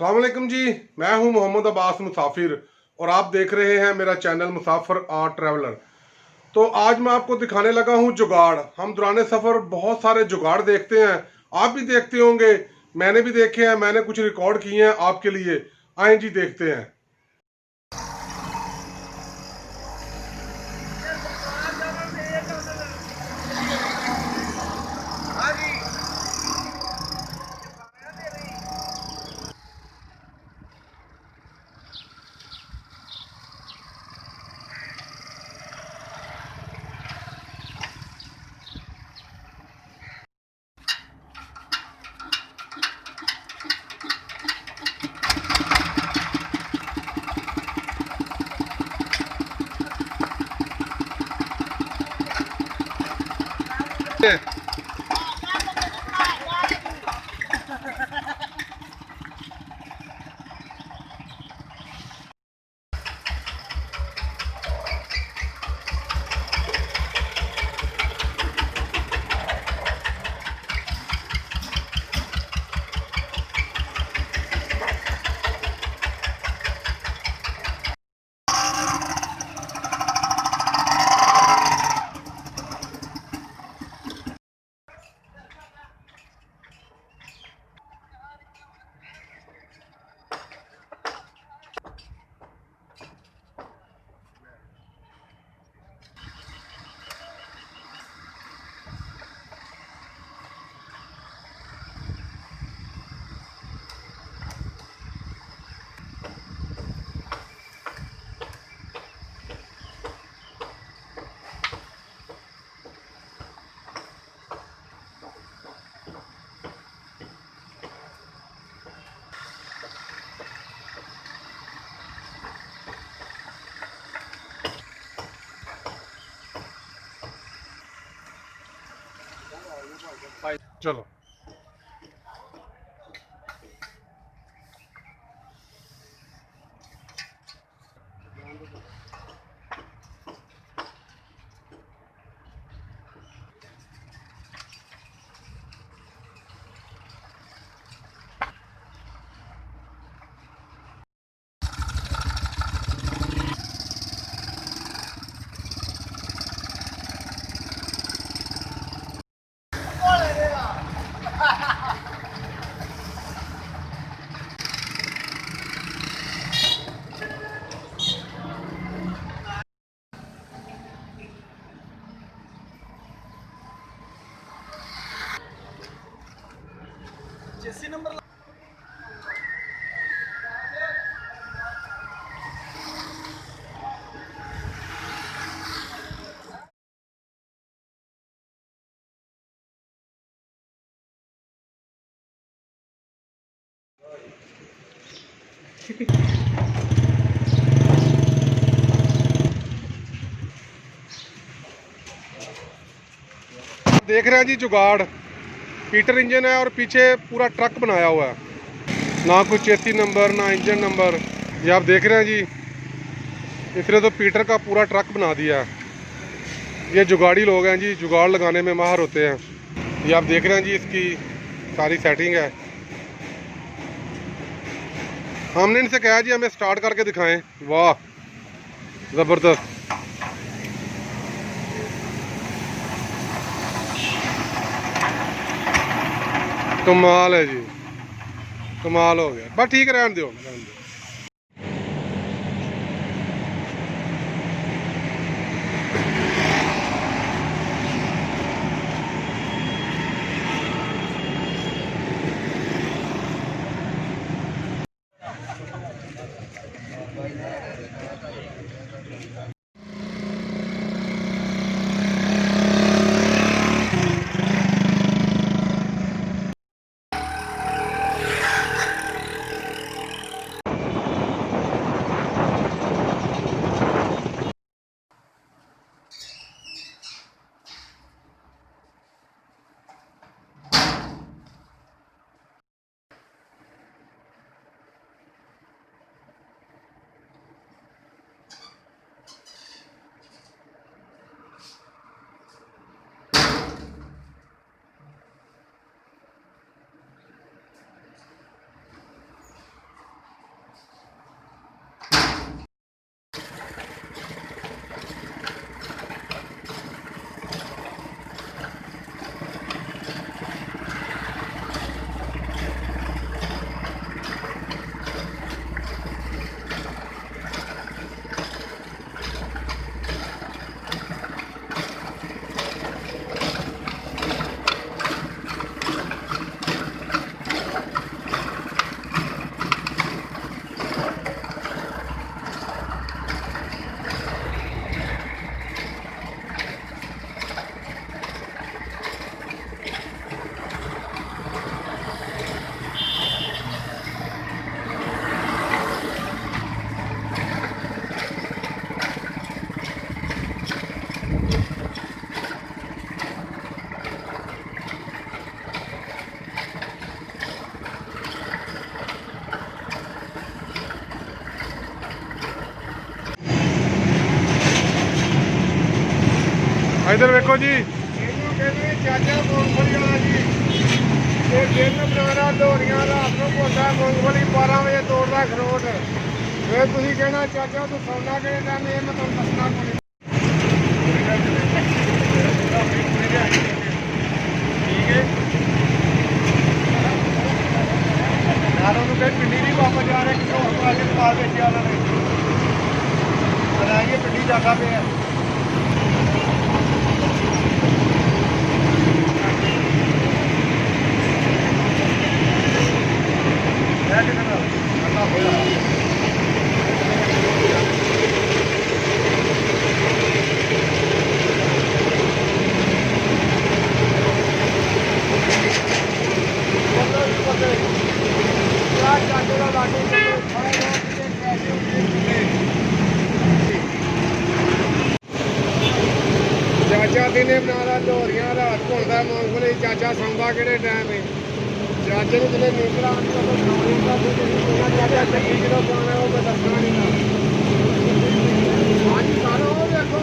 अस्सलाम वालेकुम जी। मैं हूं मोहम्मद अब्बास मुसाफिर और आप देख रहे हैं मेरा चैनल मुसाफिर आर्ट ट्रैवलर। तो आज मैं आपको दिखाने लगा हूं जुगाड़। हम दौरान सफ़र बहुत सारे जुगाड़ देखते हैं, आप भी देखते होंगे, मैंने भी देखे हैं, मैंने कुछ रिकॉर्ड किए हैं आपके लिए। आए जी देखते हैं। चलो देख रहे हैं जी जुगाड़। पीटर इंजन है और पीछे पूरा ट्रक बनाया हुआ है, ना कोई चेसी नंबर ना इंजन नंबर। ये आप देख रहे हैं जी, इसने तो पीटर का पूरा ट्रक बना दिया है। ये जुगाड़ी लोग हैं जी, जुगाड़ लगाने में माहिर होते हैं। ये आप देख रहे हैं जी, इसकी सारी सेटिंग है। हमने इनसे कहा जी हमें स्टार्ट करके दिखाएं। वाह ज़बरदस्त। कमाल है जी, कमाल हो गया। बस ठीक है, रहने दो, रहने दो। इधर वेखो जी, ਇਹਨੂੰ ਕਹਿੰਦੇ ਚਾਚਾ ਮੂੰਗਫਲੀ ਵਾਲਾ ਜੀ। ਇਹ ਦਿਨ ਬਣਾਉਣਾ ਦੋਰੀਆਂ, ਰਾਤ ਨੂੰ ਘੋਟਾ ਮੂੰਗਫਲੀ 12 ਵਜੇ ਤੋੜਦਾ ਖਰੋਟ। ਫਿਰ ਤੁਸੀਂ ਕਹਿਣਾ ਚਾਚਾ ਤੂੰ ਸੌਣਾ ਕਿਹੜੇ ਟਾਈਮ, ਇਹ ਮੈਂ ਤੁਹਾਨੂੰ ਦੱਸਣਾ ਕੋਈ। ਠੀਕ ਹੈ ਨਾਲ ਉਹਨੂੰ ਕਹੇ ਪਿੰਡੀ ਨਹੀਂ ਵਾਪਸ ਜਾ ਰਿਹਾ, ਕਿਸੇ ਹੋਰ ਪਾਸੇ ਮਾਲ ਵੇਚਿਆ ਉਹਨਾਂ ਨੇ। ਬਣਾਈਏ ਪਿੰਡੀ ਜਾਂਦਾ ਪਿਆ। ਚਾਚਾ ਦਿਨੇ ਬਣਾਦਾ ਢੋਰੀਆਂ, ਰਾਤ ਘੁੰਦਾ ਮੂੰਗਫਲੀ। ਚਾਚਾ ਸੌਂਦਾ ਕਿਹੜੇ ਟਾਈਮ ਹੈ? ਚਾਚੇ ਨੂੰ ਜਿਹੜੇ ਨੀਂਦਰਾ ਆਉਂਦੀ ਉਹ ਸੌਣੀ ਦਾ ਚਾਚਾ ਚੱਕੀ ਜਦੋਂ ਪਾਉਣਾ ਉਹ ਮੈਂ ਦੱਸਣਾ ਨਹੀਂ ਨਾ। ਅੱਜ ਸਾਰਾ ਉਹ ਦੇਖੋ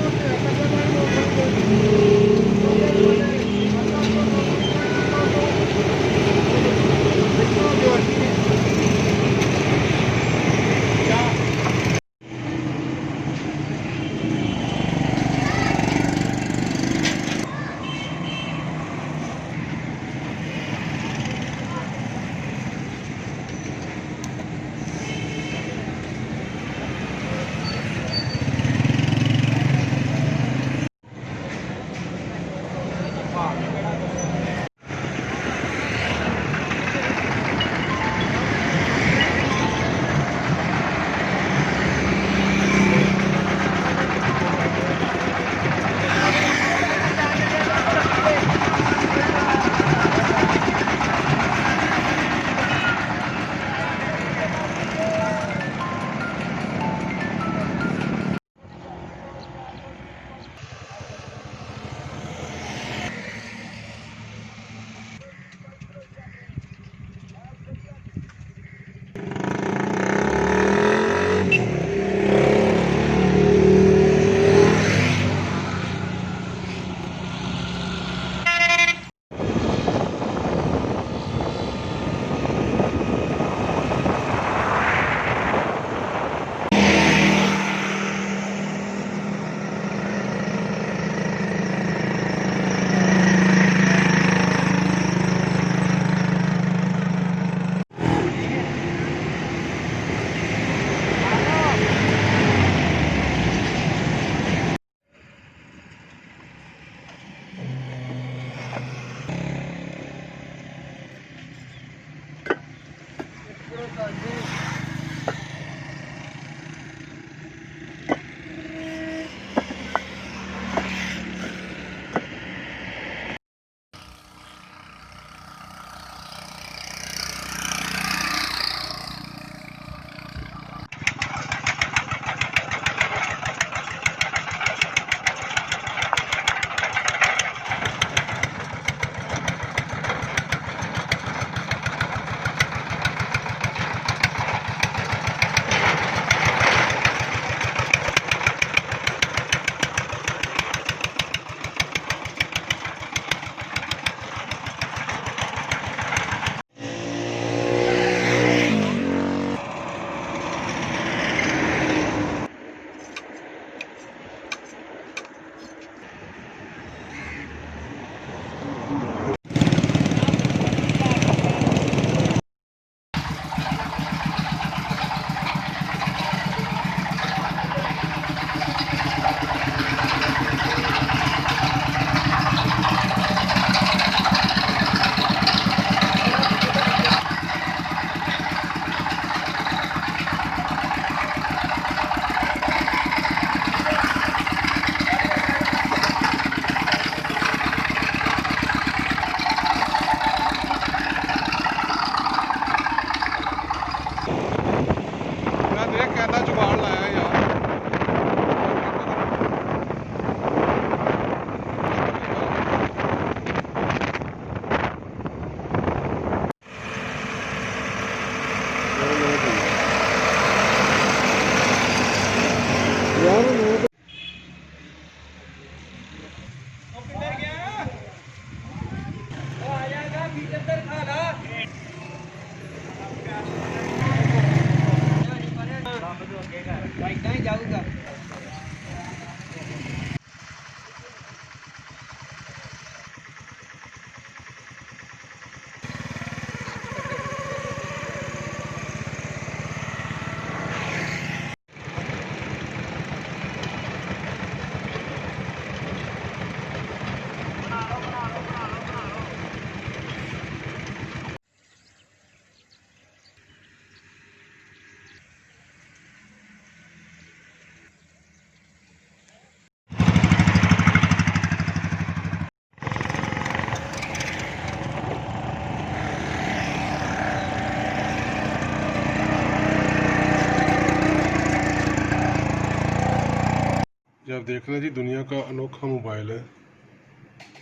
आप देख रहे हैं जी, दुनिया का अनोखा मोबाइल है।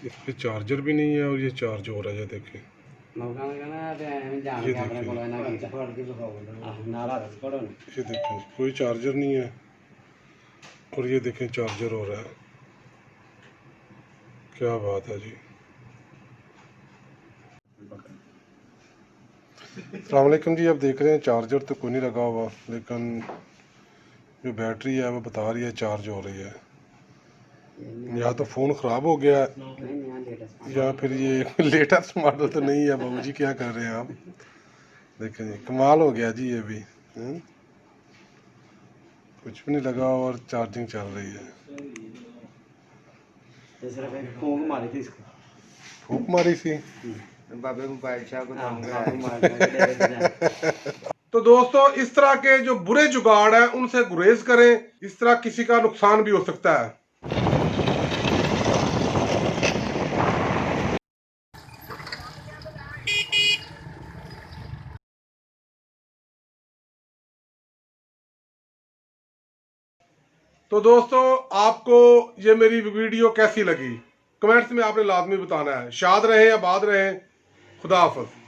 इस पे चार्जर भी नहीं है और ये चार्ज हो रहा है, देखें। ये देखें, कोई चार्जर नहीं है और ये देखें चार्जर हो रहा है। क्या बात है जी। अस्सलाम वालेकुम जी, आप देख रहे हैं चार्जर तो कोई नहीं लगा हुआ, लेकिन जो बैटरी है वो बता रही है चार्ज हो रही है। या तो फ़ोन ख़राब हो गया या फिर ये लेटेस्ट मॉडल तो नहीं है। बाबू जी क्या कर रहे हैं आप? देखें जी, कमाल हो गया जी ये भी। कुछ भी नहीं लगा और चार्जिंग चल रही है। फूक मारी थी बाबे मोबाइल शाह को तो दोस्तों, इस तरह के जो बुरे जुगाड़ हैं उनसे गुरेज करें। इस तरह किसी का नुकसान भी हो सकता है। तो दोस्तों, आपको ये मेरी वीडियो कैसी लगी कमेंट्स में आपने लाजमी बताना है। शाद रहें, आबाद रहें। खुदा हाफिज़।